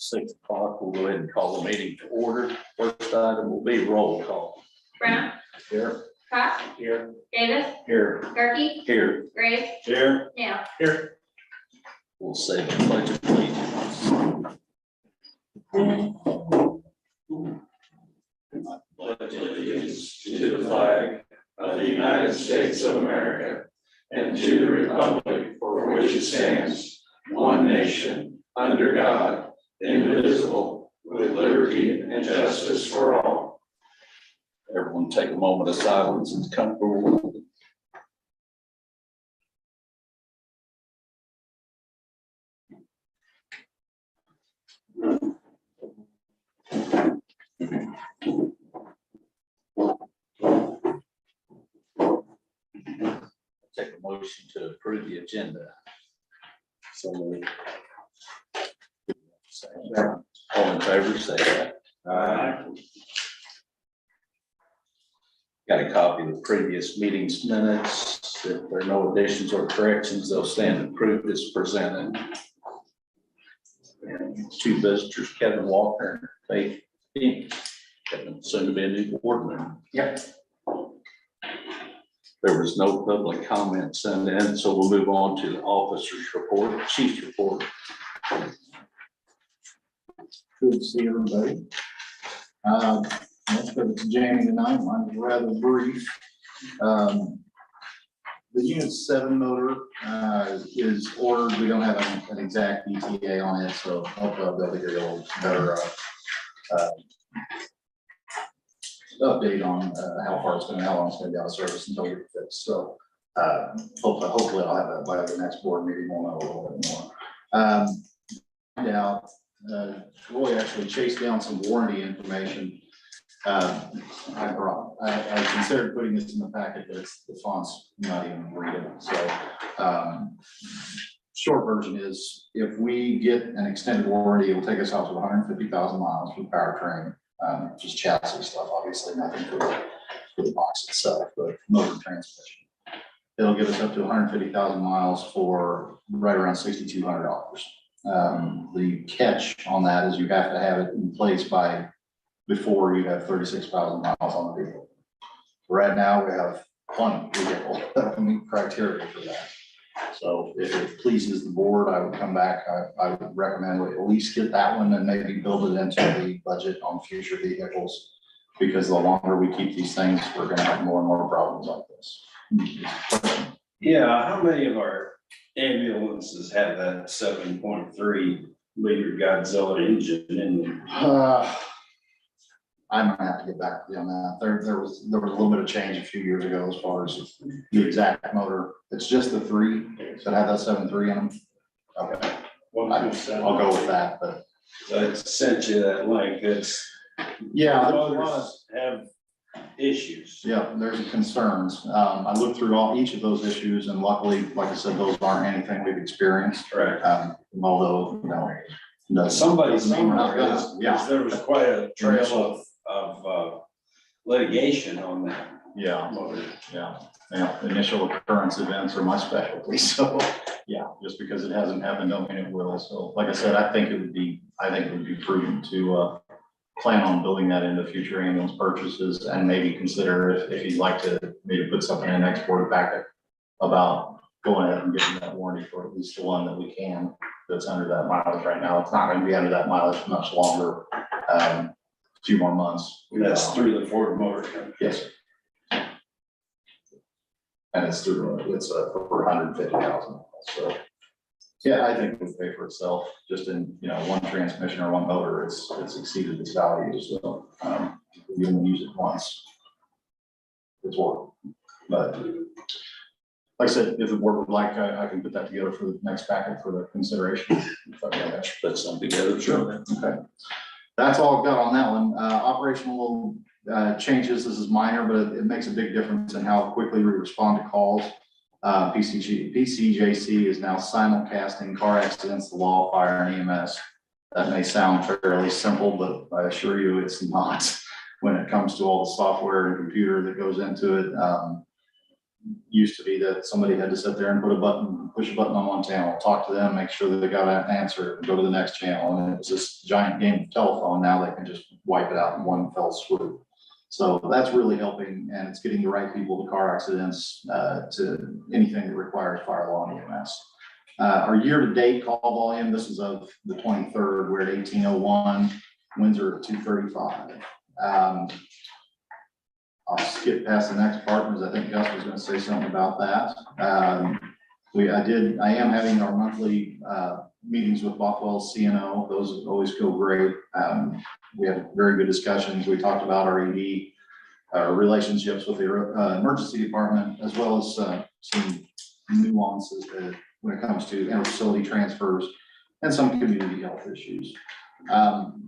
6 o'clock, we'll go ahead and call the meeting to order. First item will be roll call. Brown, Here. Cox, Here. Davis, Here. Gerke, Here. Graves, Here. Now. Here. We'll say the pledge of allegiance. Pledge allegiance to the flag of the United States of America and to the republic for which it stands, one nation, under God, indivisible, with liberty and justice for all. Everyone take a moment of silence and come forward. Take a motion to approve the agenda. So all in favor, say aye. Aye. Got a copy of the previous meeting's minutes. If there are no additions or corrections, they'll stand approved as presented. And 2 visitors, Kevin Walker and Faith Fink, Kevin, soon to be a new board member. Yep. There was no public comment sent in, so we'll move on to the officer's report, chief's report. Good to see everybody. Let's go to Jamie tonight. Mine's rather brief. The Unit 7 motor is ordered. We don't have an exact ETA on it, so hopefully I'll be able to get a little better update on how far it's going to, how long it's going to be out of service until we get it fixed. So hopefully I'll have that by the next board meeting. We'll know a little bit more. Find out, Roy actually chased down some warranty information. I considered putting this in the packet, but the font's not even readable. So short version is, if we get an extended warranty, it will take us out to 150,000 miles for powertrain, just chassis stuff, obviously nothing for the box itself, but motor transmission. It'll give us up to 150,000 miles for right around $6,200. The catch on that is you have to have it in place before you have 36,000 miles on the vehicle. Right now, we have one vehicle that will meet criteria for that. So if it pleases the board, I would come back. I would recommend we at least get that one and maybe build it into the budget on future vehicles. Because the longer we keep these things, we're gonna have more and more problems like this. Yeah, how many of our ambulances have that 7.3 liter Godzilla engine in them? I might have to get back to you on that. There was a little bit of change a few years ago as far as the exact motor. It's just the 3 that have that 7.3 in them. Okay, I'll go with that, but. I sent you that link. It's, Yeah, there's a lot of, others have issues. yeah, there's concerns. I looked through each of those issues, and luckily, like I said, those aren't anything we've experienced. Correct. Although, no, Somebody doesn't mean we're not somewhere gonna. is, Yeah. there was quite a trail of litigation on that Yeah. motor. Yeah, initial occurrence events are my specialty, so, yeah, just because it hasn't happened, don't mean it will. So, like I said, I think it would be prudent to plan on building that into future ambulance purchases, and maybe consider if you'd like to maybe put something in next board packet about going ahead and getting that warranty for at least the one that we can, that's under that mileage right now. It's not gonna be under that mileage much longer, a few more months. That's through the Ford Motor Company. Yes. And it's for 150,000. So, yeah, I think it would pay for itself, just in, one transmission or one motor, it's exceeded its value. So, you only use it once. It's worth it. But like I said, if the board would like, I can put that together for the next packet for the consideration. Put something together. Sure. Okay. That's all I've got on that one. Operational changes. This is minor, but it makes a big difference in how quickly we respond to calls. PCJC is now simulcasting car accidents, the law, fire, and EMS. That may sound fairly simple, but I assure you it's not when it comes to all the software and computer that goes into it. used to be that somebody had to sit there and push a button on one channel, talk to them, make sure that they got an answer, go to the next channel. And it was this giant game of telephone. Now they can just wipe it out in one fell swoop. So that's really helping, and it's getting the right people to car accidents, to anything that requires fire law and EMS. Our year-to-date call volume, this is of the 23rd, we're at 1801, Windsor at 235. I'll skip past the next part because I think Gus was going to say something about that. I am having our monthly meetings with Bothwell CNO. Those always go great. We have very good discussions. We talked about our ED, relationships with the emergency department, as well as some nuances when it comes to inter-facility transfers and some community health issues.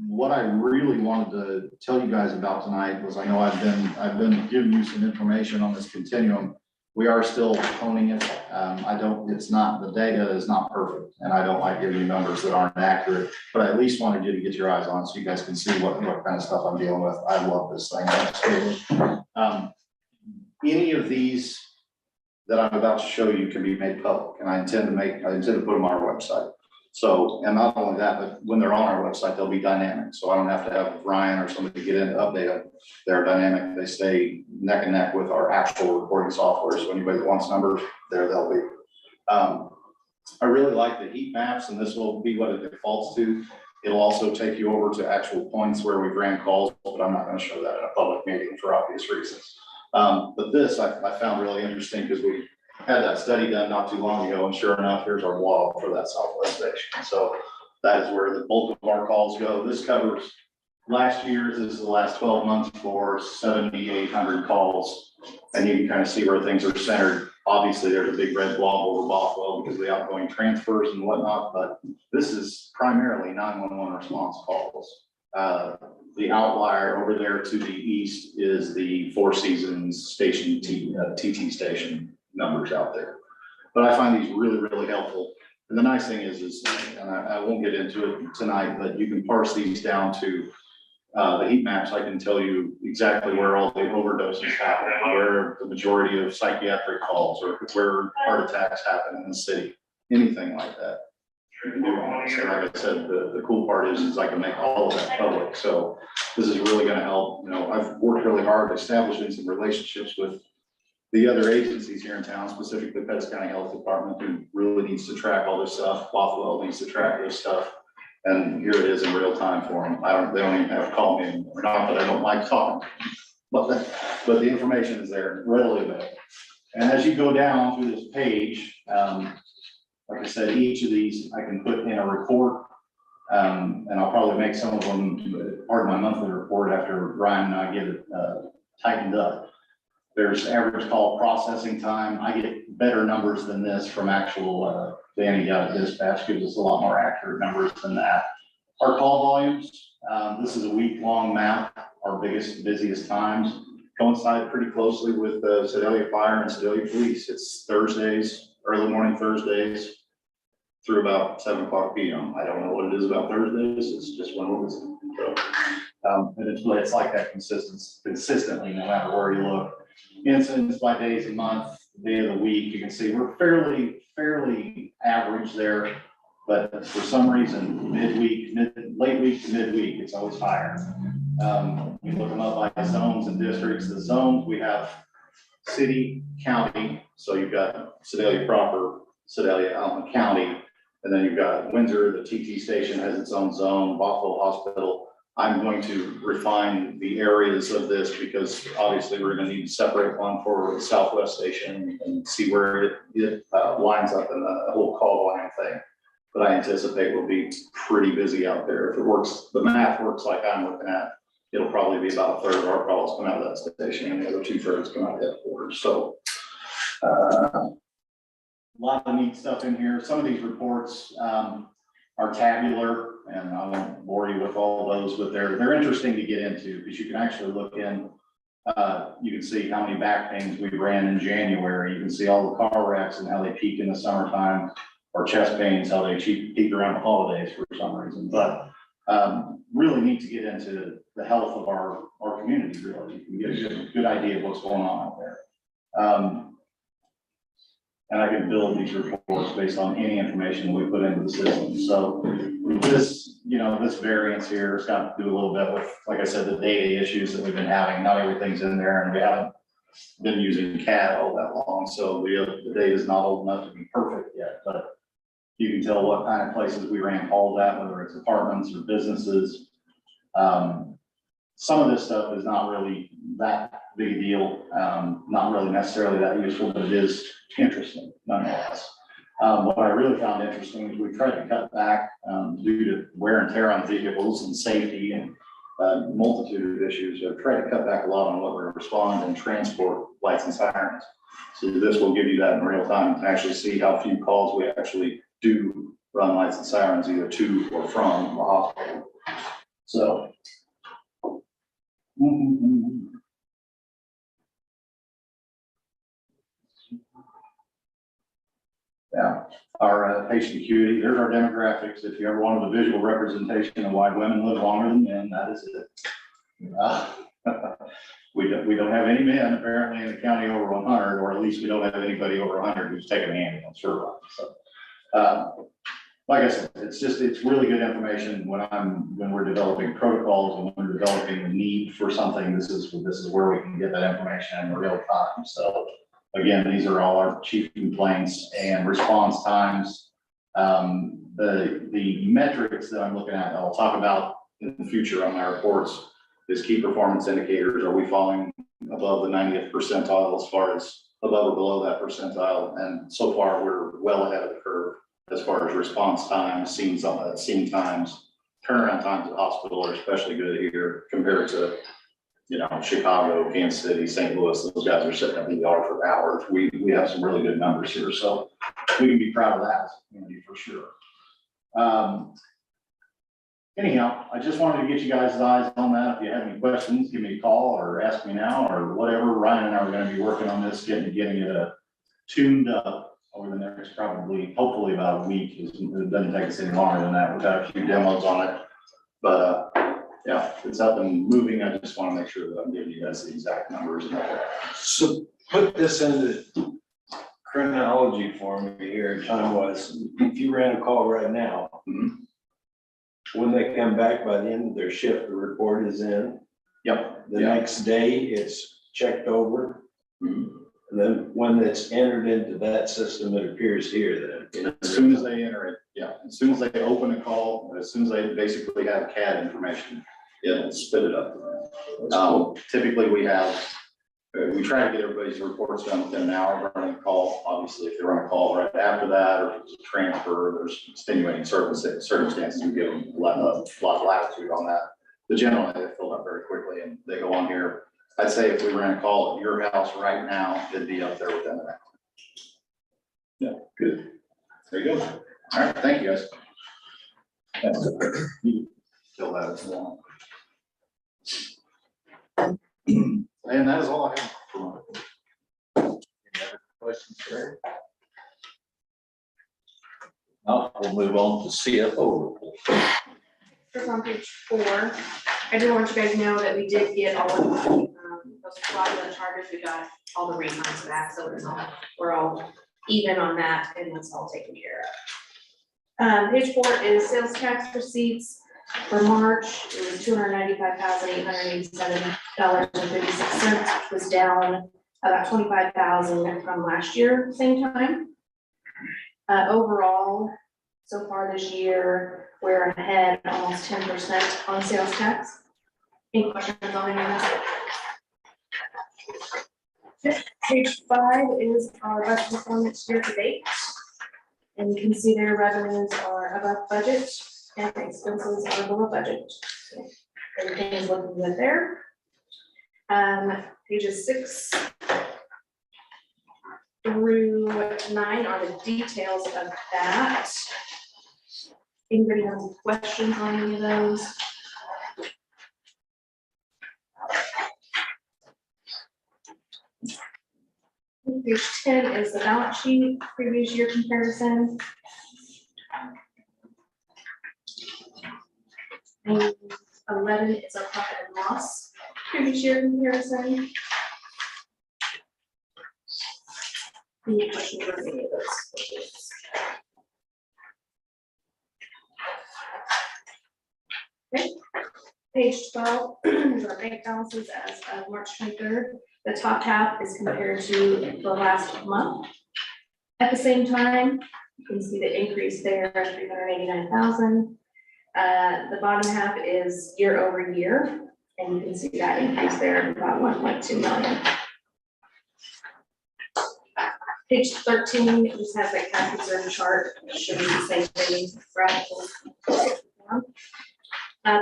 What I really wanted to tell you guys about tonight was, I know I've been giving you some information on this continuum. We are still honing it. The data is not perfect, and I don't like giving you numbers that aren't accurate, but I at least wanted you to get your eyes on it so you guys can see what kind of stuff I'm dealing with. I love this thing. Any of these that I'm about to show you can be made public, and I intend to put them on our website. So, and not only that, but when they're on our website, they'll be dynamic. So I don't have to have Ryan or somebody get in to update them. They're dynamic. They stay neck and neck with our actual recording software. So anybody that wants numbers, there they'll be. I really like the heat maps, and this will be what it defaults to. It'll also take you over to actual points where we've ran calls, but I'm not going to show that in a public meeting for obvious reasons. But this I found really interesting because we had that study done not too long ago, and sure enough, here's our log for that Southwest station. So that is where the bulk of our calls go. This covers last year's, this is the last 12 months for 7,800 calls. And you can kind of see where things are centered. Obviously, there's a big red blob over Bothwell because of the outgoing transfers and whatnot, but this is primarily 911 response calls. The outlier over there to the east is the Four Seasons station, TT station numbers out there. But I find these really, really helpful. And the nice thing is and I won't get into it tonight, but you can parse these down to the heat maps. I can tell you exactly where all the overdoses happen, where the majority of psychiatric calls, or where heart attacks happen in the city, anything like that. You can do it. So like I said, the cool part is I can make all of that public. So this is really going to help. You know, I've worked really hard establishing some relationships with the other agencies here in town, specifically Pettis County Health Department, who really needs to track all this stuff. Bothwell needs to track this stuff. And here it is in real time for them. They don't even have to call me anymore. Not that I don't like talking, but the information is there readily available. And as you go down through this page, like I said, each of these I can put in a report, and I'll probably make some of them part of my monthly report after Ryan and I get it tightened up. There's average call processing time. I get better numbers than this from actual Danny dispatch, gives us a lot more accurate numbers than that. Our call volumes, this is a week-long map. Our busiest times coincide pretty closely with Sedalia Fire and Sedalia Police. It's Thursdays, early morning Thursdays through about 7 o'clock p.m. I don't know what it is about Thursdays. It's just when we're visiting. So, and it's like that consistently, no matter where you look. Incidents by days a month, day of the week, you can see we're fairly average there, but for some reason, late week to midweek, it's always higher. We look them up by zones and districts. The zones, we have city, county, so you've got Sedalia proper, Sedalia, Allen County, and then you've got Windsor, the TT station has its own zone, Bothwell Hospital. I'm going to refine the areas of this because obviously we're going to need to separate one for the Southwest station and see where it lines up in the whole call volume thing. But I anticipate we'll be pretty busy out there. If it works, the math works like I'm looking at, it'll probably be about a third of our calls come out of that station and the other 2/3 come out of the headquarters. So a lot of neat stuff in here. Some of these reports are tabular, and I won't bore you with all those, but they're interesting to get into because you can actually look in. You can see how many back pains we ran in January. You can see all the car wrecks and how they peak in the summertime, or chest pains, how they peak around the holidays for some reason. But really need to get into the health of our community. Really, you can get a good idea of what's going on out there. and I can build these reports based on any information we put into the system. So this, this variance here has got to do a little bit with, like I said, the data issues that we've been having. Not everything's in there, and we haven't been using CAD all that long, so the data is not old enough to be perfect yet, but you can tell what kind of places we ran calls at, whether it's apartments or businesses. Some of this stuff is not really that big a deal, not really necessarily that useful, but it is interesting nonetheless. What I really found interesting is we tried to cut back due to wear and tear on vehicles and safety and multitude of issues. I've tried to cut back a lot on what we respond and transport lights and sirens. So this will give you that in real time to actually see how few calls we actually do run lights and sirens either to or from the hospital. So. Yeah, our patient acuity, there's our demographics. If you ever wanted a visual representation of why women live longer than men, that is it. We don't have any men apparently in the county over 100, or at least we don't have anybody over 100 who's taken an ambulance or so. Like I said, it's really good information when we're developing protocols and when we're developing the need for something. This is where we can get that information in real time. So again, these are all our chief complaints and response times. The metrics that I'm looking at, I'll talk about in the future on my reports, is key performance indicators. Are we falling above the 90th percentile as far as above or below that percentile? And so far, we're well ahead of the curve as far as response times, scene times, turnaround times at hospital are especially good here compared to, Chicago, Kansas City, St. Louis. Those guys are sitting at the ER for hours. We have some really good numbers here, so we can be proud of that for sure. Anyhow, I just wanted to get you guys' eyes on that. If you have any questions, give me a call or ask me now or whatever. Ryan and I are going to be working on this, getting it tuned up over the next hopefully about a week. It doesn't take us any longer than that. We've got a few demos on it, but yeah, it's up and moving. I just want to make sure that I'm giving you guys the exact numbers. So put this into chronology for me here, time-wise. If you ran a call right now, when they come back by the end of their shift, the report is in. Yep. The next day, it's checked over. And then when it's entered into that system, it appears here then. As soon as they enter it, yeah. As soon as they open a call, as soon as they basically have CAD information, it'll spit it up. Cool. Typically we try to get everybody's reports done within an hour of running a call. Obviously, if they run a call right after that, or if it's a transfer, there's extenuating circumstances, we give them a lot of latitude on that. But generally, they fill up very quickly and they go on here. I'd say if we ran a call at your house right now, it'd be up there within an hour. Yeah, good. There you go. All right, thank you guys. Fill that as well. And that is all I have for Any other questions there? Now we'll move on to CFO report. First on page 4, I do want you guys to know that we did get all of those fraudulent charges. We got all the refunds back, so we're all even on that, and that's all taken care of. Page 4 is sales tax receipts for March. It was $295,887.56, which was down about $25,000 from last year, same time. Overall, so far this year, we're ahead almost 10% on sales tax. Any questions on any of this? Page 5 is our budget performance year to date. And you can see their revenues are above budget and expenses are below budget. So everything is looking good there. Pages 6 through 9 are the details of that. Anybody have any questions on any of those? Page 10 is the balance sheet, previous year comparison. And 11 is our profit and loss, previous year comparison. Any questions on any of those? Okay. Page 12 is our bank balances as of March 23rd. The top half is compared to the last month. At the same time, you can see the increase there, 389,000. The bottom half is year over year, and you can see that increase there of about 1.2 million. Page 13 just has a cash reserve chart showing the same thing.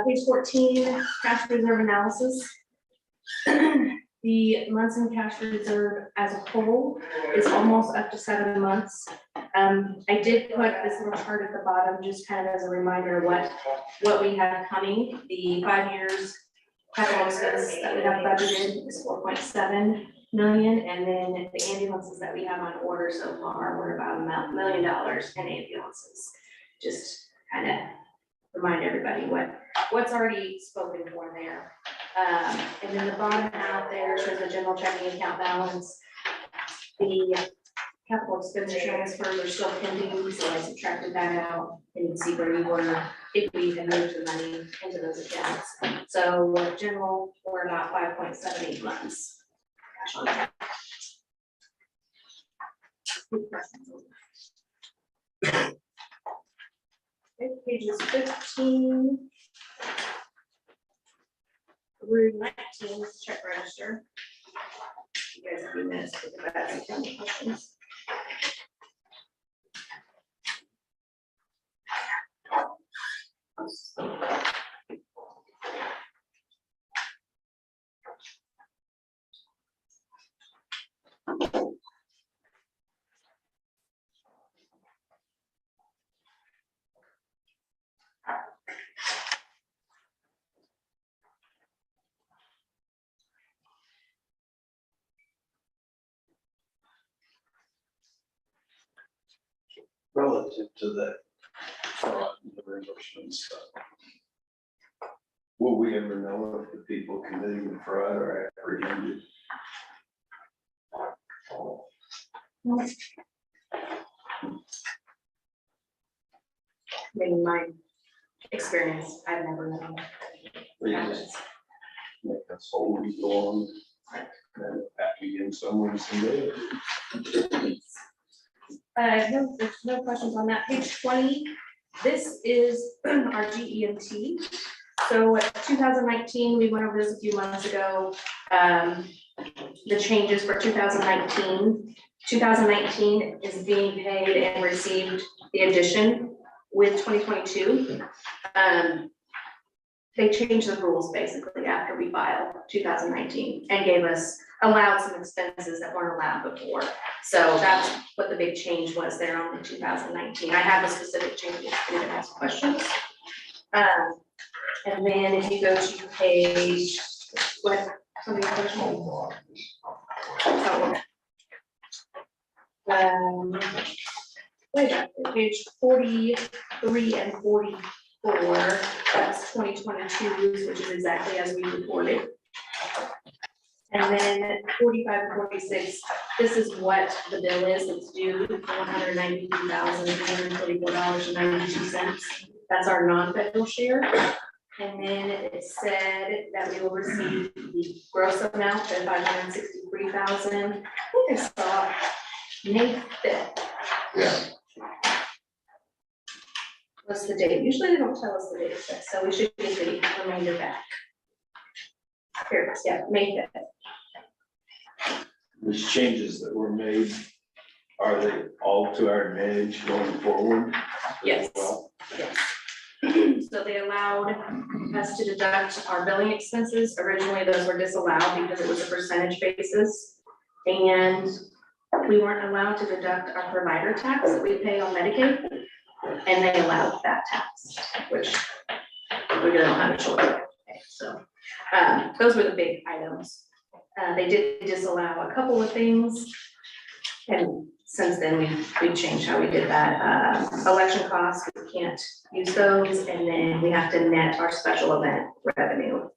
Page 14, cash reserve analysis. The months in cash reserve as a whole is almost up to 7 months. I did put this little chart at the bottom, just kind of as a reminder what we have coming. The 5 years capital expense that we have budgeted is 4.7 million, and then the ambulances that we have on order so far, we're about $1 million in ambulances. Just kind of remind everybody what's already spoken for there. And then the bottom half there shows the general checking account balance. The capital expenditure transfers are still pending, so I subtracted that out and you can see where we were if we had moved the money into those accounts. So general, we're about 5.78 months. Cash on hand. Okay, pages 15 through 19 is check register. You guys have a few minutes to think about it, tell me questions. Relative to that fraud and the reimbursement stuff, will we ever know if the people committing the fraud are apprehended? In my experience, I've never known. They just make us hold we go on and happy in someone's day. No, there's no questions on that. Page 20, this is our GEMT. So 2019, we went over this a few months ago. The changes for 2019. 2019 is being paid and received the addition with 2022. They changed the rules basically after we filed 2019 and allowed some expenses that weren't allowed before. So that's what the big change was there on the 2019. I have the specific changes if anyone has questions. And then if you go to page, page 43 and 44, that's 2022, which is exactly as we reported. And then 45 and 46, this is what the bill is that's due, $193,344.92. That's our non-federal share. And then it said that we will receive the gross amount of $563,000. I think I saw May 5th. Yeah. What's the date? Usually they don't tell us the date, so we should get the remainder back. Here it is, yeah, May 5th. These changes that were made, are they all to our advantage going forward? Yes. Well, Yes. So they allowed us to deduct our billing expenses. Originally, those were disallowed because it was a percentage basis. And we weren't allowed to deduct our provider tax that we pay on Medicaid. And they allowed that tax, which we don't have a choice. So those were the big items. They did disallow a couple of things. And since then, we've changed how we did that. Election costs, we can't use those, and then we have to net our special event revenue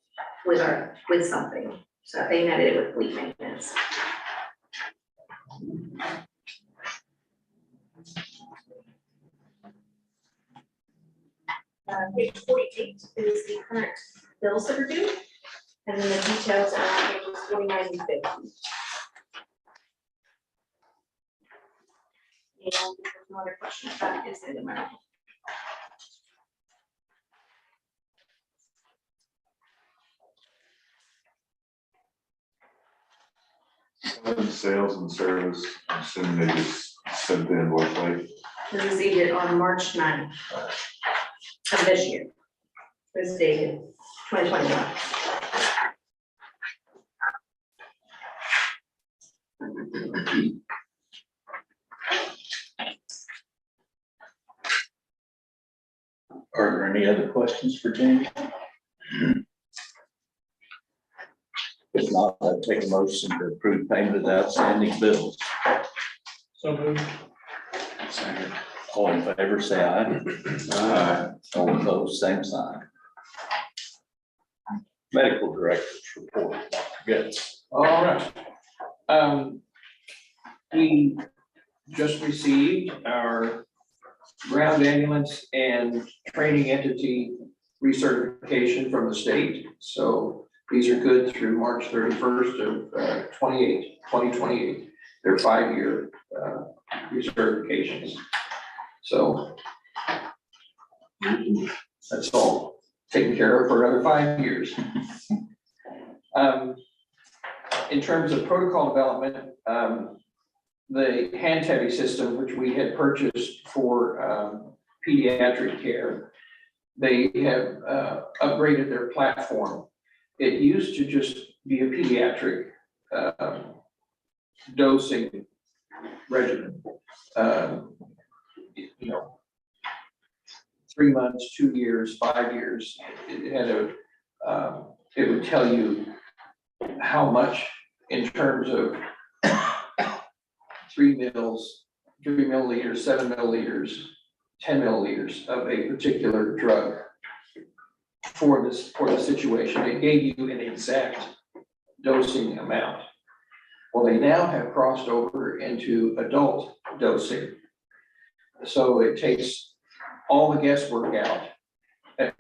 with something. So they netted it with fleet maintenance. bills that are due. And then the details are on pages 49 and 50. And if there's no other questions, that is the amount. Sales and service, I'm assuming they just sent the invoice late. We received it on March 9th of this year. It was dated 2021. Are there any other questions for Jamie? If not, I'd take a motion to approve payment of the outstanding bills. So moved. Second. All in favor, say aye. Aye. All opposed, same sign. Medical director's report, Dr. Goetz. All right. We just received our ground ambulance and training entity recertification from the state. So these are good through March 31st of 2028. They're 5-year recertifications. So that's all taken care of for another 5 years. In terms of protocol development, the hand-heavy system, which we had purchased for pediatric care, they have upgraded their platform. It used to just be a pediatric dosing regimen. You know, 3 months, 2 years, 5 years. It had it would tell you how much in terms of 3 milliliters, 7 milliliters, 10 milliliters of a particular drug for the situation. It gave you an exact dosing amount. Well, they now have crossed over into adult dosing. So it takes all the guesswork out at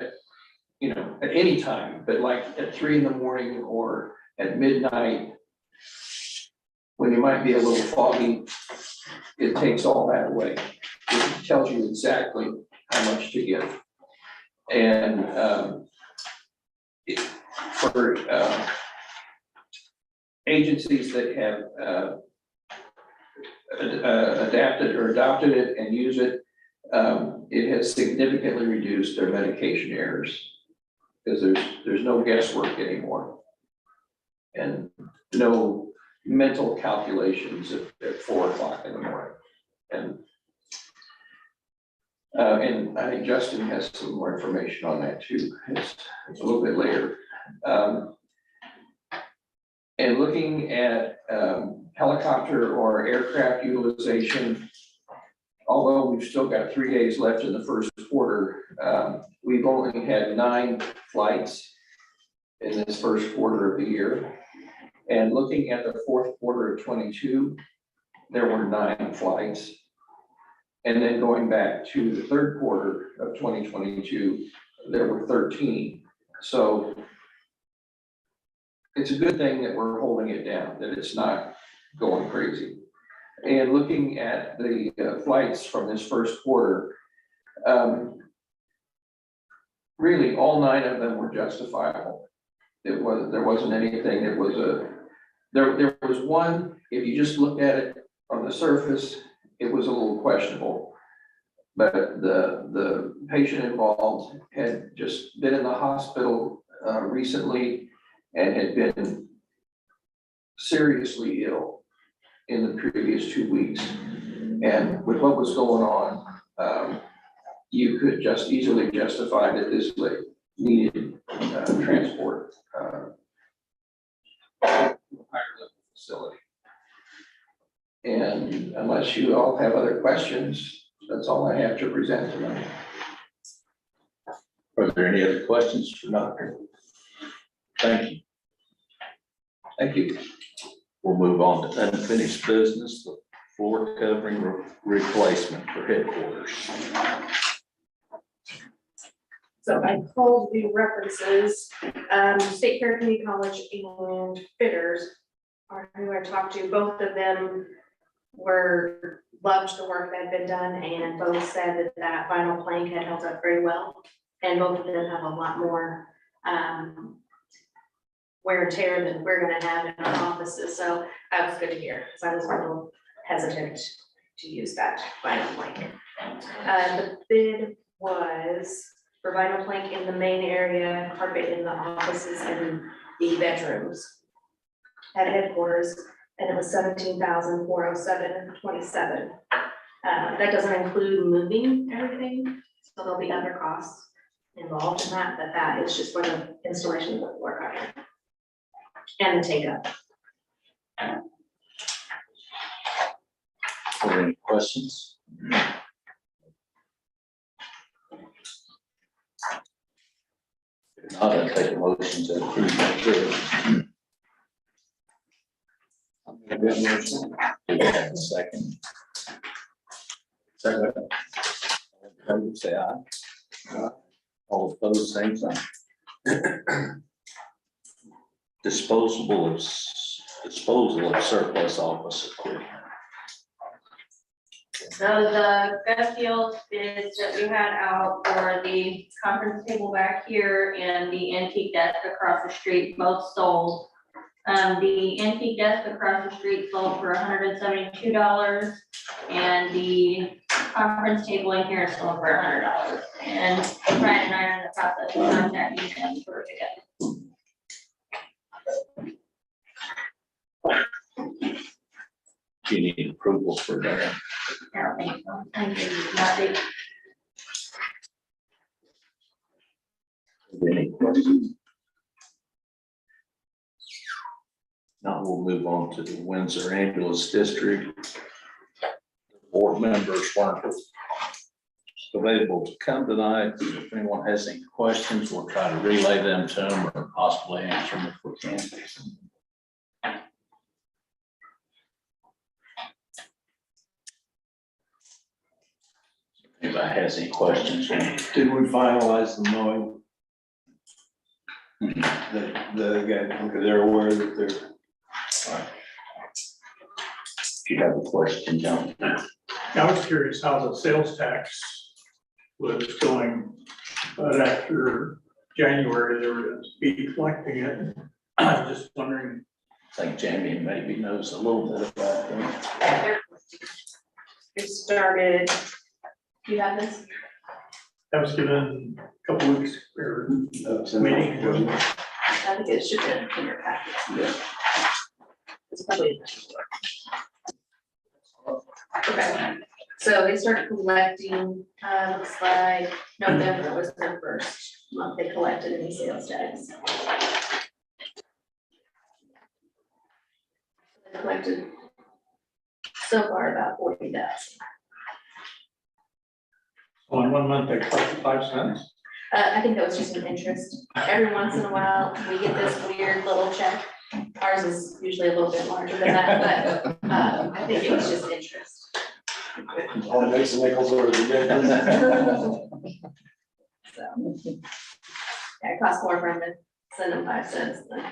any time, but like at 3 in the morning or at midnight, when you might be a little foggy, it takes all that away. It tells you exactly how much to give. And for agencies that have adapted or adopted it and use it, it has significantly reduced their medication errors because there's no guesswork anymore and no mental calculations at 4 o'clock in the morning. And I think Justin has some more information on that too. It's a little bit later. And looking at helicopter or aircraft utilization, although we've still got 3 days left in the first quarter, we've only had 9 flights in this first quarter of the year. And looking at the fourth quarter of 22, there were 9 flights. And then going back to the third quarter of 2022, there were 13. So it's a good thing that we're holding it down, that it's not going crazy. And looking at the flights from this first quarter, really all 9 of them were justifiable. There wasn't anything that was there was one, if you just looked at it on the surface, it was a little questionable. But the patient involved had just been in the hospital recently and had been seriously ill in the previous 2 weeks. And with what was going on, you could just easily justify that this needed transport higher level facility. And unless you all have other questions, that's all I have to present tonight. Are there any other questions for Dr.? Thank you. Thank you. We'll move on to unfinished business, the floor covering replacement for headquarters. So I pulled the references State Fair Community College and Fitters are who I talked to. Both of them loved the work that had been done, and both said that that vinyl plank had held up very well. And both of them have a lot more wear and tear than we're gonna have in our offices, so that was good to hear, because I was a little hesitant to use that vinyl plank. The bid was for vinyl plank in the main area, carpet in the offices and the bedrooms at headquarters, and it was $17,407.27. That doesn't include moving everything, so there'll be other costs involved in that, but that is just for the installation of the floor covering and the take up. Are there any questions? If not, I'll take a motion to approve that bid. I'll make that motion. Do we have a second? Second. All in favor, say aye. All opposed, same sign. Disposal of surplus office equipment. So the Gutfield bids that we had out for the conference table back here and the antique desk across the street both sold. The antique desk across the street sold for $172, and the conference table in here sold for $100. And Brian and I are in the process of contacting them for pickup. Do you need approval for that? I don't think so. I think not big. Any questions? Now we'll move on to the Windsor Ambulance District. Board members weren't available to come tonight. If anyone has any questions, we'll try to relay them to them or possibly answer them if we can. If anybody has any questions, Did we finalize the mowing? The guy, okay, they're aware that they're, if you have a question, John. I was curious how the sales tax was going, but after January, they were going to be collecting it. I'm just wondering, I think Jamie maybe knows a little bit about that. It started, do you have this? that was given a couple weeks or meeting. I think it should have been in your packet. Yeah. It's probably. Okay, so they started collecting, looks like November was their first month they collected any sales tax. They collected so far about 40,000. So in 1 month, they collected 5 cents. I think that was just an interest. Every once in a while, we get this weird little check. Ours is usually a little bit larger than that, but I think it was just interest. only makes the nickels or the difference. So, yeah, it costs more for them to send them 5 cents than.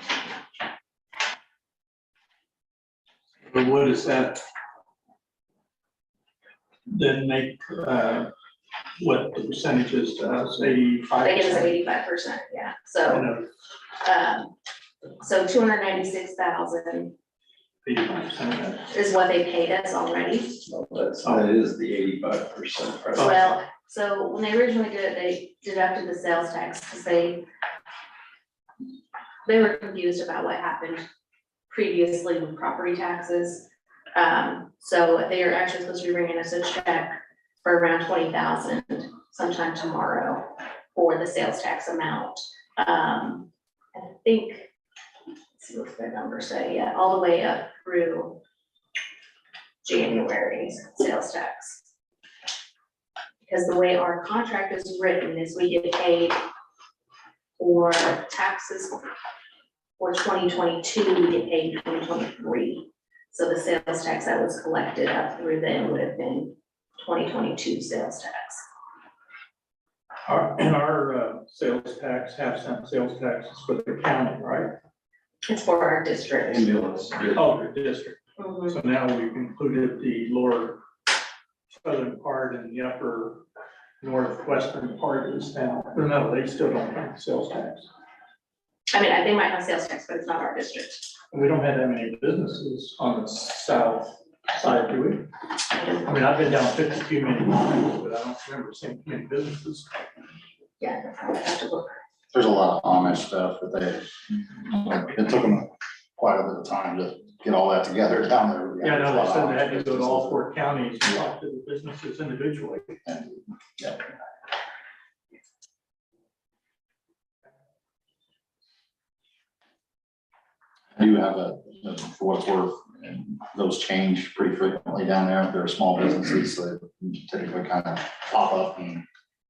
But what is that? Then make, what the percentage is to us, 85%? They give us 85%, yeah, so, so 296,000 85%. is what they paid us already. That is the 85%. Well, so when they originally did it, they deducted the sales tax because they were confused about what happened previously with property taxes. So they are actually supposed to be bringing us a check for around 20,000 sometime tomorrow for the sales tax amount. I think, let's see what's their number say, yeah, all the way up through January's sales tax. Because the way our contract is written is we get paid for taxes for 2022, we get paid 2023. So the sales tax that was collected up through then would have been 2022 sales tax. Our sales tax, half-cent sales tax is for the county, right? It's for our district. Ambulance. Oh, the district. Mhm. So now we've included the lower southern part and the upper northwestern part of this town. Or no, they still don't have sales tax. I mean, they might have sales tax, but it's not our district. And we don't have that many businesses on the south side, do we? I mean, I've been down 52 many times, but I don't remember seeing too many businesses. Yeah, that's how I have to look. There's a lot of Amish stuff that it took them quite a bit of time to get all that together down there. Yeah, There's a no, lot they of said they Amish had to go to all businesses. 4 counties and talk to the businesses individually. And, yeah. I do have for what it's worth, and those change pretty frequently down there. There are small businesses that typically kind of pop up and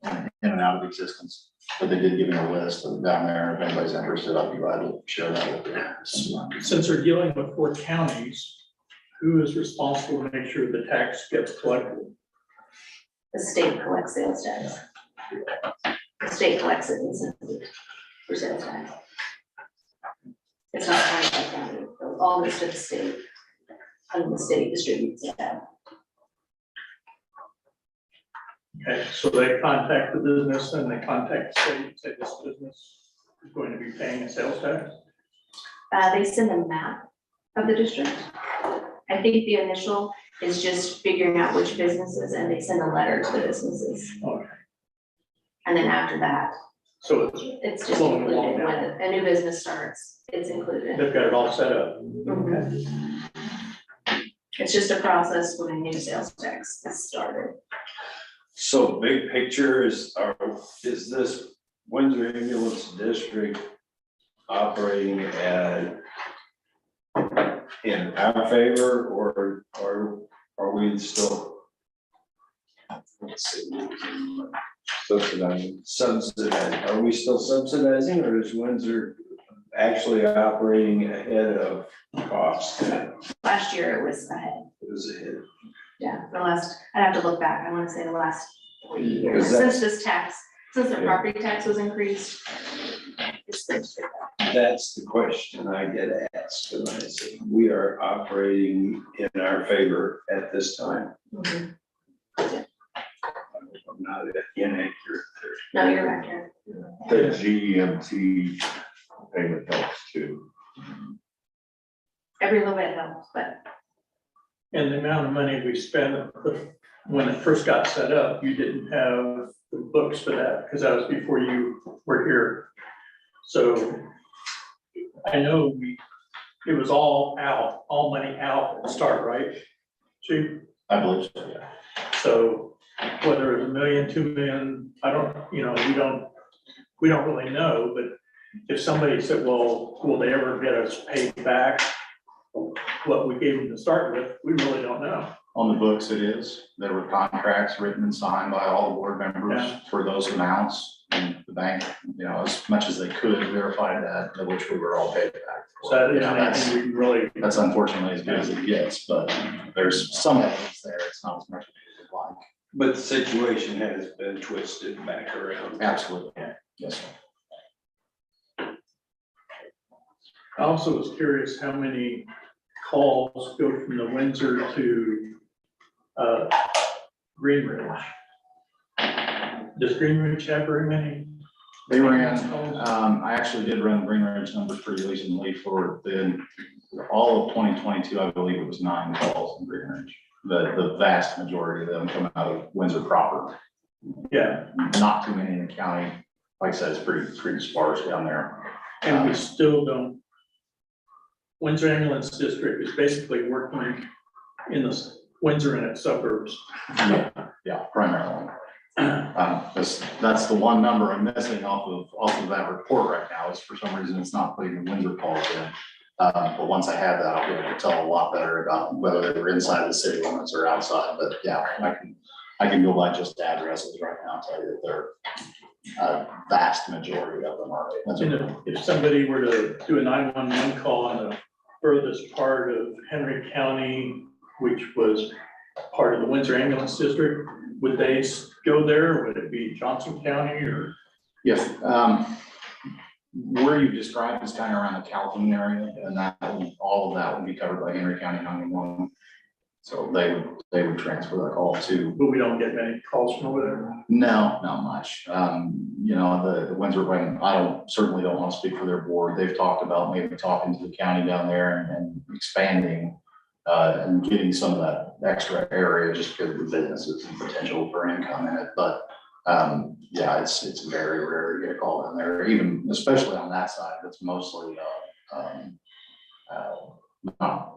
in and out of existence. But they did give me a list of down there. If anybody's interested, I'd be glad to share that with you. Since they're dealing with 4 counties, who is responsible to make sure the tax gets collected? The state collects sales tax. The state collects it and sends it for sales tax. It's not county by county, all goes to the state, and the state distributes it out. Okay, so they contact the business and they contact the state and say this business is going to be paying a sales tax? They send a map of the district. I think the initial is just figuring out which businesses, and they send a letter to the businesses. Okay, And then after that, so it's just Flowing included, along when a new business starts, it's included. they've got it all set up. Mhm. It's just a process when a new sales tax is started. So big picture is this Windsor Ambulance District operating in our favor, or are we still? Let's see. Subsidizing, are we still subsidizing, or is Windsor actually operating ahead of cost? It Last year it was ahead, was ahead. yeah, I'd have to look back, I wanna say the last 3 years, Is that- since the property tax was increased. It's been straight up. That's the question I get asked, and I say, we are operating in our favor at this time. Mhm. I'm not inaccurate there. No, you're right, Karen. The GEMT payment helps too. Every little bit helps, but And the amount of money we spent when it first got set up, you didn't have the books for that, because that was before you were here. So I know it was all money out at the start, right? Chief? I believe so, yeah. So whether it's $1 million, $2 million, I don't, we don't really know, but if somebody said, well, will they ever get us paid back what we gave them to start with, we really don't know. On the books it is. There were contracts written and signed by all the board members Yeah. for those amounts. And the bank, as much as they could, verified that, which we were all paid back. So that You is know, anything we can really, That's unfortunately as good as it gets, but there's some evidence there. It's not as much as we would like. But the situation has been twisted back around. Absolutely. Yes, sir. I also was curious how many calls go from the Windsor to Green Ridge. Does Green Ridge have very many? They ran, I actually did run Green Ridge numbers pretty recently for all of 2022, I believe it was 9 calls in Green Ridge. The vast majority of them come out of Windsor proper. Yeah, Not too many in the county. Like I said, it's pretty sparse down there. and we still don't. Windsor Ambulance District is basically working in the Windsor and its suburbs. Yeah, primarily. That's the one number I'm missing off of that report right now, is for some reason it's not putting the Windsor calls in. But once I have that, I'll be able to tell a lot better about whether they were inside the city limits or outside. But yeah, I can go by just addresses right now and tell you that they're a vast majority of them are. And if somebody were to do a 911 call in the furthest part of Henry County, which was part of the Windsor Ambulance District, would they go there? Would it be Johnson County or? Yes, where you described is kind of around the Calhoun area, and that, all of that would be covered by Henry County 911. So they would transfer that call to. But we don't get many calls from over there. No, not much. You know, the Windsor, when certainly don't want to speak for their board. They've talked about maybe talking to the county down there and expanding and getting some of that extra area just because of the businesses and potential for income in it. But yeah, it's very rare to get a call down there, even especially on that side. It's mostly not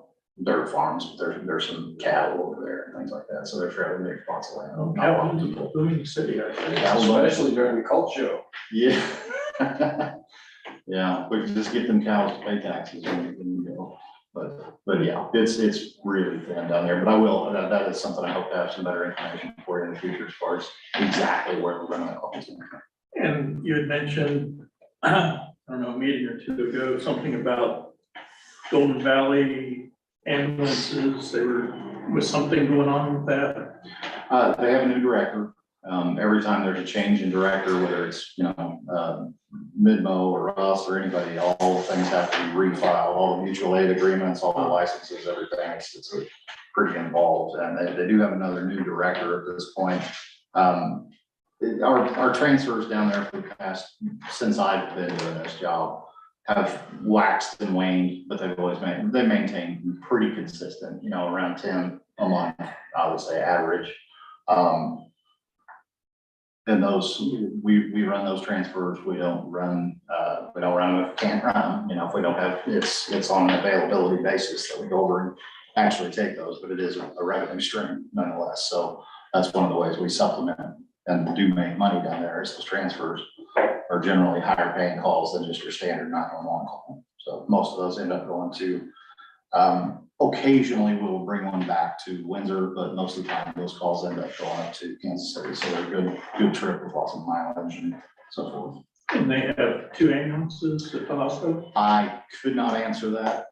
dirt farms, but there's some cattle over there and things like that. So they're fairly big spots of land. Not a lot of people. Booming city, I think. Especially during the cult show. Yeah. Yeah, we can just get them cows to pay taxes when you go. But yeah, it's really thin down there, but that is something I hope to have some better information for you in the future as far as exactly where we're running the calls. And you had mentioned, I don't know, a meeting or two ago, something about Golden Valley ambulances. Was something going on with that? They have a new director. Every time there's a change in director, whether it's, you know, Midmo or us or anybody, all the things have to be refiled, all the mutual aid agreements, all the licenses, everything. It's pretty involved, and they do have another new director at this point. Our transfers down there for the past, since I've been doing this job, have waxed and waned, but they maintain pretty consistent, you know, around 10 a month, I would say average. And those, we run those transfers. We don't run them if we can't run them. You know, if we don't have, it's on an availability basis that we go over and actually take those, but it is a revenue stream nonetheless. So that's one of the ways we supplement and do make money down there, is those transfers are generally higher paying calls than just your standard 911 call. So most of those end up going to, occasionally we'll bring one back to Windsor, but most of the time those calls end up going up to Kansas City. So they're a good trip with lots of mileage and so forth. And they have 2 ambulances at the hospital? I could not answer that.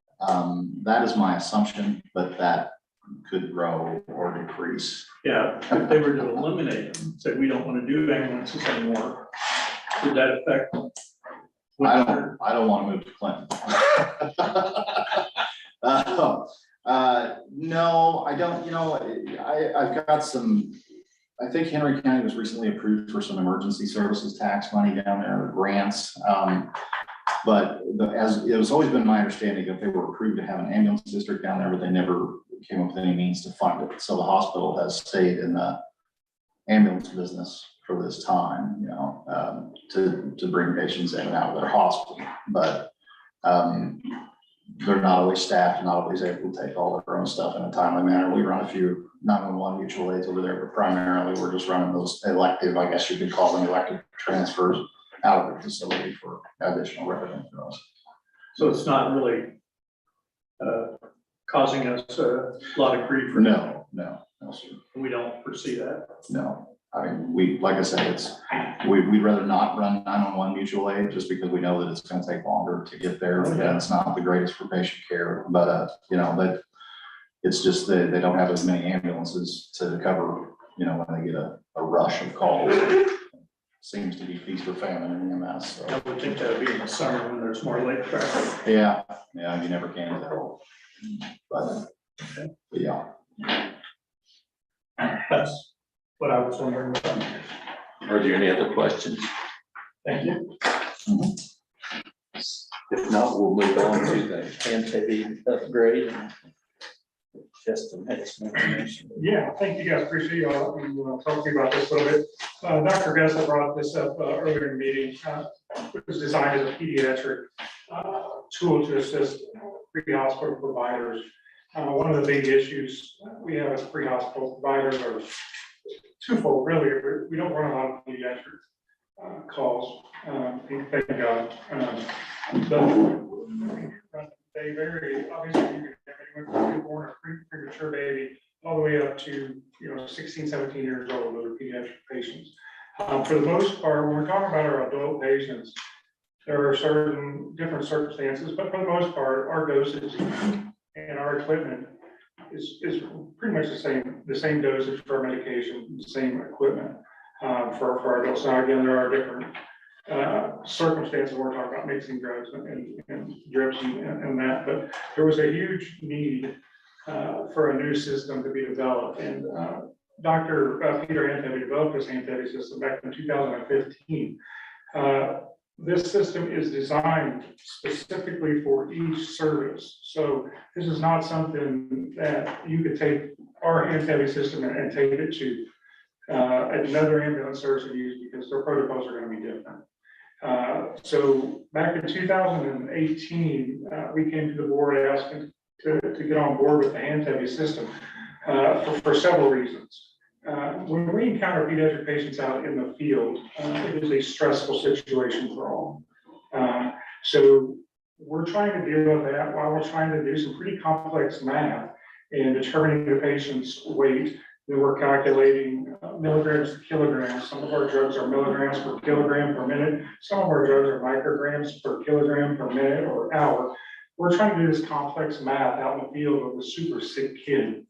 That is my assumption, but that could grow or decrease. Yeah, if they were to eliminate them, say we don't want to do ambulances anymore, would that affect? I don't want to move to Clinton. No, I don't, you know, I've got some, I think Henry County was recently approved for some emergency services tax money down there, grants. But as it has always been my understanding that they were approved to have an ambulance district down there, but they never came up with any means to fund it. So the hospital has stayed in the ambulance business for this time, you know, to bring patients in and out of their hospital. But they're not always staffed, not always able to take all their own stuff in a timely manner. We run a few 911 mutual aids over there, but primarily we're just running those elective, I guess you could call them elective transfers out of the facility for additional revenue for us. So it's not really causing us a lot of grief? No, sir. We don't foresee that? No. I mean, like I said, we'd rather not run 911 mutual aid just because we know that it's going to take longer to get there. And it's not the greatest for patient care, but you know, but it's just that they don't have as many ambulances to cover, you know, when they get a rush of calls. Seems to be feast or famine in EMS. So. I would think that would be in the summer when there's more lake traffic. Yeah, you never can tell. But yeah. That's what I was wondering about. Are there any other questions? Thank you. If not, we'll move on to the MTV upgrade. Justin has some information. Yeah, thank you guys, appreciate you all, talking about this a little bit. Dr. Gessa brought this up earlier in the meeting. It was designed as a pediatric tool to assist pre-hospital providers. One of the big issues we have as pre-hospital providers are twofold, really. We don't run a lot of pediatric calls, thank God. But they vary, obviously, you can have anyone from newborn or premature baby all the way up to, 16, 17 years old, those are pediatric patients. For the most part, when we're talking about our adult patients, there are certain different circumstances, but for the most part, our dosage and our equipment is pretty much the same dosage for our medication, the same equipment for our adults. Now, again, there are different circumstances. We're talking about mixing drugs and drips and that, but there was a huge need for a new system to be developed. And Dr. Peter Anthony developed this Anthony system back in 2015. This system is designed specifically for each service. So this is not something that you could take our Anthony system and take it to another ambulance service and use, because their protocols are going to be different. So back in 2018, we came to the board asking to get on board with the Anthony system for several reasons. When we encounter pediatric patients out in the field, it is a stressful situation for all. So we're trying to deal with that while we're trying to do some pretty complex math in determining the patient's weight. Then we're calculating milligrams to kilograms. Some of our drugs are milligrams per kilogram per minute. Some of our drugs are micrograms per kilogram per minute or hour. We're trying to do this complex math out in the field with a super sick kid.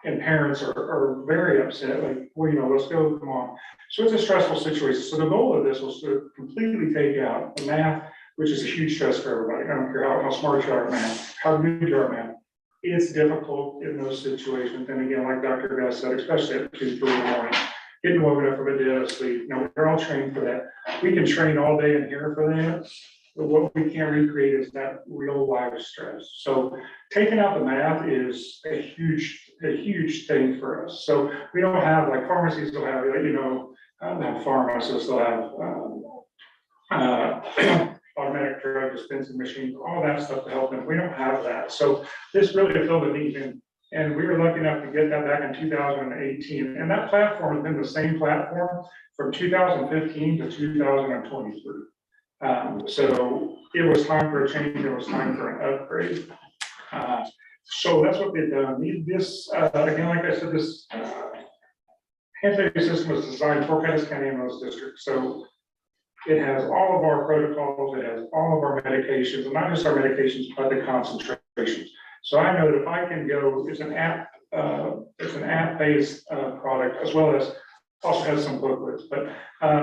And parents are very upset, like, well, you know, let's go, come on. So it's a stressful situation. So the goal of this was to completely take out the math, which is a huge stress for everybody. I don't care how smart you are at math, how good you are at math. It's difficult in those situations. And again, like Dr. Gus said, especially at 2, 3 in the morning, getting woken up from a dead of sleep. Now, we're all trained for that. We can train all day in here for that. But what we can't recreate is that real life stress. So taking out the math is a huge thing for us. So we don't have, like, pharmacies will have, you know, have pharmacists, they'll have automatic drug dispensing machines, all that stuff to help them. We don't have that. So this really filled a need in. And we were lucky enough to get that back in 2018. And that platform has been the same platform from 2015 to 2023. So it was time for a change. It was time for an upgrade. So that's what they've done. This, again, like I said, this hand therapy system was designed for Pettis County Ambulance District. So it has all of our protocols, it has all of our medications, and not just our medications, but the concentrations. So I know that if I can go, it's an app-based product, as well as also has some booklets. But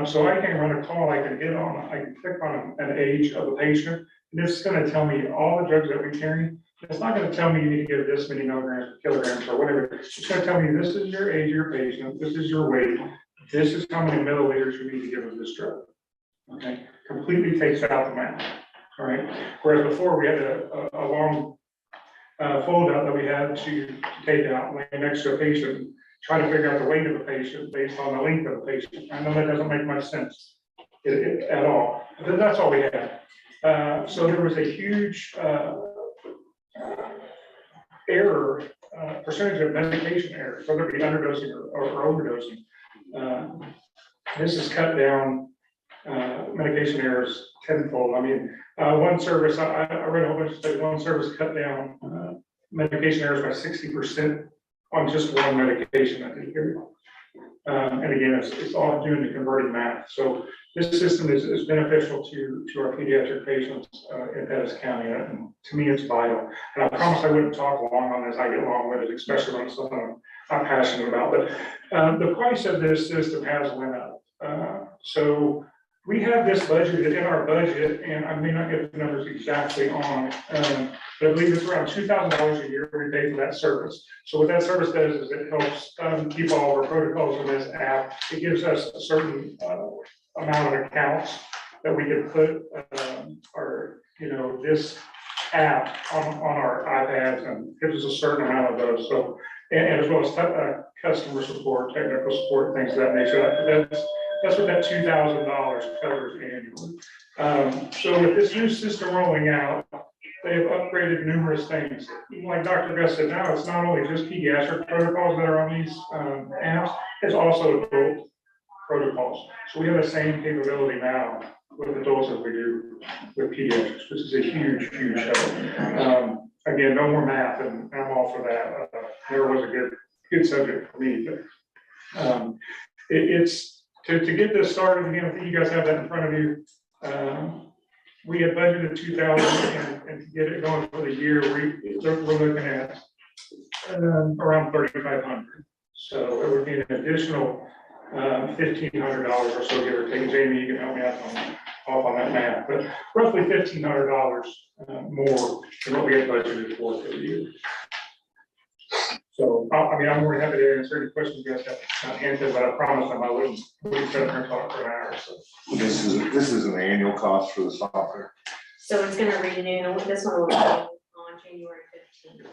so I can run a call, I can get on, I can click on an age of the patient, and it's going to tell me all the drugs that we carry. It's not going to tell me you need to give this many milligrams per kilograms or whatever. It's going to tell me this is your age of your patient, this is your weight, this is how many milliliters you need to give of this drug. Okay, completely takes out the math. All right, whereas before we had a long fold out that we had to take out, lay next to a patient, try to figure out the weight of the patient based on the length of the patient. I know that doesn't make much sense at all, but that's all we had. So there was a huge error, percentage of medication errors, whether it be underdosing or overdosing. This has cut down medication errors tenfold. I mean, one service, I read a whole bunch of studies, one service cut down medication errors by 60% on just one medication that they carry. And again, it's all doing the converting math. So this system is beneficial to our pediatric patients in Pettis County. And to me, it's vital. And I promised I wouldn't talk long on this. I get long with it, especially when it's something I'm passionate about. But the price of this system has went up. So we have this budgeted in our budget, and I may not get the numbers exactly on, but I believe it's around $2,000 a year we pay for that service. So what that service does is it helps keep all of our protocols in this app. It gives us a certain amount of accounts that we can put this app on our iPads, and gives us a certain amount of those. So, and as well as customer support, technical support, things of that nature. That's what that $2,000 covers annually. So with this new system rolling out, they have upgraded numerous things. Like Dr. Gus said, now it's not only just pediatric protocols that are on these apps, it's also adult protocols. So we have the same capability now with adults as we do with pediatrics, which is a huge help. Again, no more math, and I'm all for that. There was a good subject for me, but it's to get this started again. I think you guys have that in front of you. We had budgeted $2,000, and to get it going for the year, we're looking at around 3,500. So it would be an additional $1,500 or so, give or take. Jamie, you can help me out on that math, but roughly $1,500 more than what we had budgeted for the year. So, I mean, I'm more than happy to answer any questions you guys have answered, but I promised them I wouldn't sit there and talk for an hour, so. This is an annual cost for the software. So it's gonna renew, this one will be on January 15th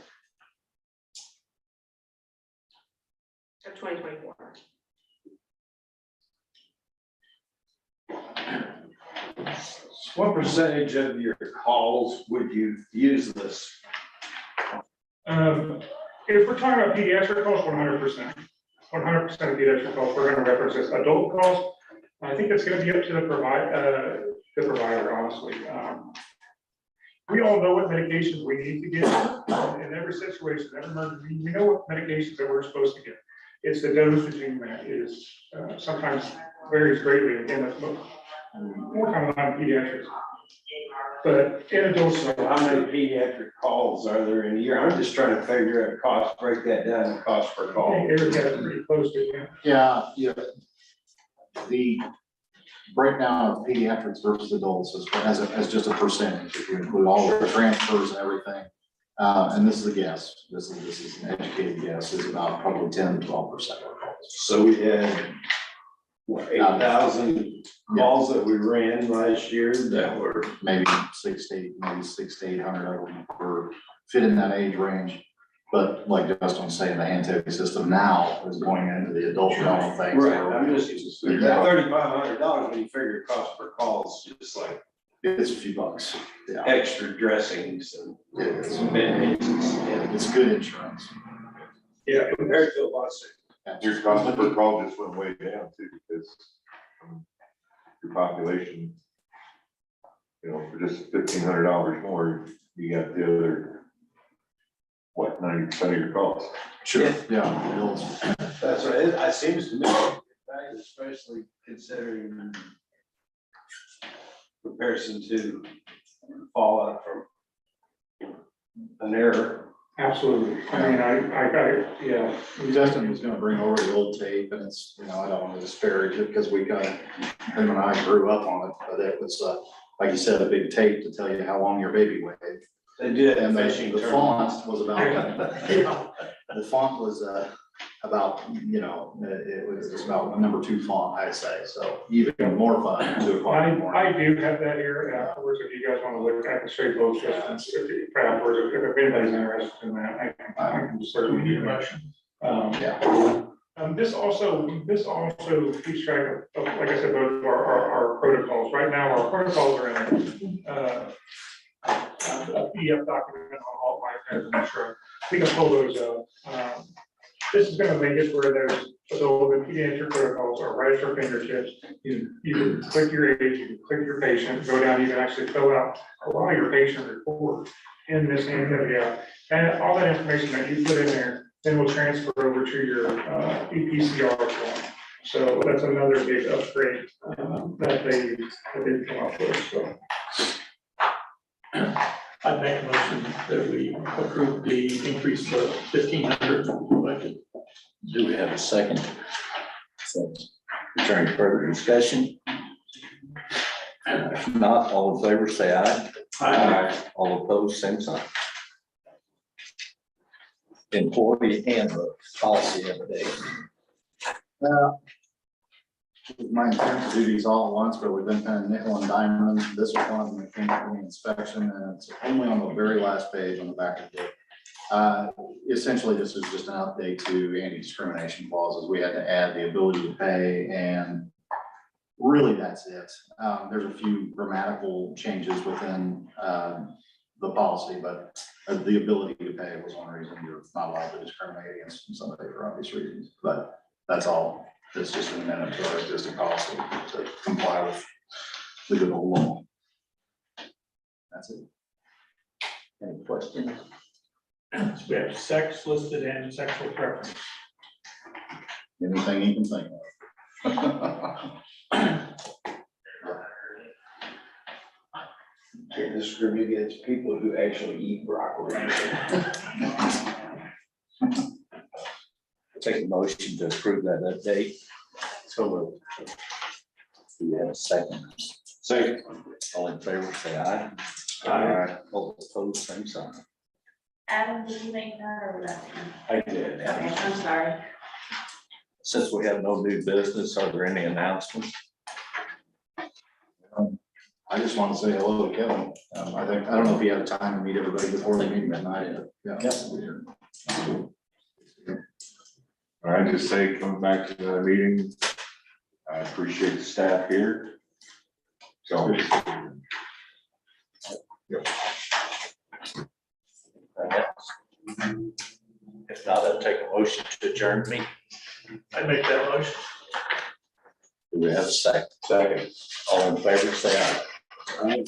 of 2024. What percentage of your calls would you use this? If we're talking about pediatric calls, 100%. 100% of pediatric calls, we're gonna reference this. Adult calls, I think it's gonna be up to the provider, honestly. We all know what medications we need to get in every situation, every emergency. We know what medications that we're supposed to get. It's the dosaging that is sometimes varies greatly. Again, that's more common on pediatrics. But in adults, So how many pediatric calls are there in a year? I'm just trying to figure out cost, break that down, the cost per I call. think Eric got it pretty close to it. Yeah. The breakdown of pediatrics versus adults is as just a percentage, if you include all the transfers and everything. And this is a guess, this is an educated guess, is about probably 10 to 12%. So we had, what, 8,000 calls that we ran last year that were, Maybe 6 to 800 of them were fit in that age range. But like Justin was saying, the hand tapping system now is going into the adult realm of things. right, I'm just, that $3,500 when you figure cost per call is just like It's a few bucks, yeah. extra dressings and It's, band-aids. it's good insurance. Yeah, compared to a lawsuit. Your cost per call just went way down too, because your population, for just $1,500 more, you got the other, 90% of your calls. Sure, yeah. Bills. That's right, it seems to me, especially considering comparison to fallout from an error. Absolutely. I mean, yeah. Justin was gonna bring over the old tape, and it's, I don't want to disparage it, because him and I grew up on it, but it was, like you said, a big tape to tell you how long your baby weighed. They did, And fishing the tournament. font was about, the font was, about, it was about a number 2 font, I'd say, so even more fun to acquire more. I do have that here afterwards, if you guys want to look, I can show you both systems, afterwards, if anybody's interested in that, I can certainly do that. Yeah. This also keeps track of, like I said, both of our protocols. Right now, our protocols are in a PDF document on all my pads, I'm sure. We can pull those up. This is gonna make it where there's, so the pediatric protocols are right at your fingertips. You can click your age, you can click your patient, go down, you can actually fill out a lot of your patient report in this area. And all that information that you put in there, then will transfer over to your EPCR form. So that's another big upgrade that they've come up with, so. I'd make a motion that we approve the increase of 1,500 budget. Do we have a second? So, is there any further discussion? If not, all in favor, say aye. Aye. All opposed, same sign. Employee handbook policy update. My intent to do these all at once, but we've been kind of nickel and diming. This was one that came from the inspection, and it's only on the very last page on the back of the book. Essentially, this is just an update to anti-discrimination clauses. We had to add the ability to pay, and really that's it. There's a few grammatical changes within the policy, but the ability to pay was one reason you're not allowed to discriminate against somebody for obvious reasons, but that's all. It's just an amendment to our existing policy to comply with the good old law. That's it. Any questions? We have sex listed and sexual preference. Anything you can think of. Can't discriminate against people who actually eat broccoli. Take a motion to approve that update. So moved. Do we have a second? Second. All in favor, say aye. Aye. All opposed, same sign. Adam, did you make that or was that? I did. Okay, I'm sorry. Since we have no new business, are there any announcements? I just want to say hello to Kevin. I don't know if you have time to meet everybody before the meeting tonight. Yeah. All right, just say, coming back to the meeting, I appreciate the staff here. So. If not, I'll take a motion to adjourn me. I make that motion. Do we have a second? Second. All in favor, say aye. Aye.